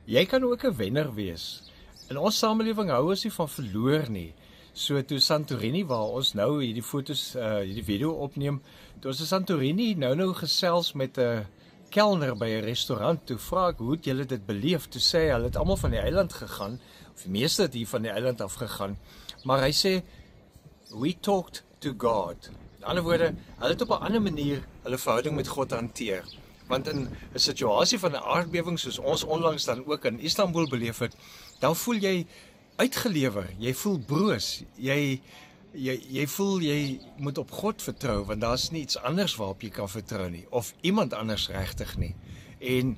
Jy kan ook 'n wenner wees. In ons samelewing hou ons nie van verloor nie. So toe Santorini, waar ons nou hierdie foto's, hierdie video opneem, toe ons in Santorini nou gesels met 'n kelner by 'n restaurant, toe vra ek, hoe het julle dit beleef? Toe sê hy, hulle het almal van die eiland gegaan, of die meeste het hier van die eiland af gegaan, maar hy sê, we talked to God. In ander woorde, hulle het op 'n ander manier hulle verhouding met God hanteer. Want in 'n situasie van 'n aardbewing soos ons onlangs dan ook in Istanbul beleef het, dan voel jy uitgelewer, jy voel broos, jy voel jy moet op God vertrou, want daar's nie iets anders waarop jy kan vertrou nie, of iemand anders regtig nie. En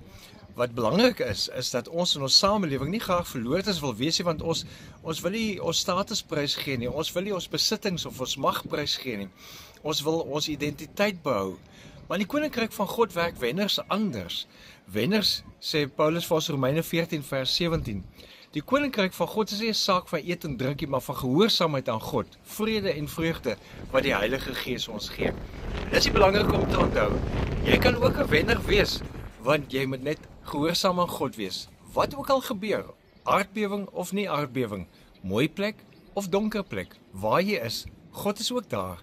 wat belangrik is dat ons in ons samelewing nie graag verloorders wil wees nie, want ons wil nie ons status prys gee nie, ons wil nie ons besittings of ons mag prys gee nie, ons wil ons identiteit behou. Maar in die koninkryk van God werk wenners anders. Wenners, sê Paulus vir ons Romeine 14 vers 17, die koninkryk van God is nie 'n saak van eet en drink nie, maar van gehoorsaamheid aan God, vrede en vreugde wat die Heilige Gees ons gee. Dis die belangrik om te onthou. Jy kan ook 'n wenner wees, want jy moet net gehoorsaam aan God wees. Wat ook al gebeur, aardbewing of nie aardbewing, mooi plek of donker plek, waar jy is, God is ook daar.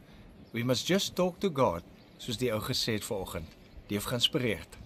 We must just talk to God, soos die ou gesê het vanoggend. Die het geïnspireerd.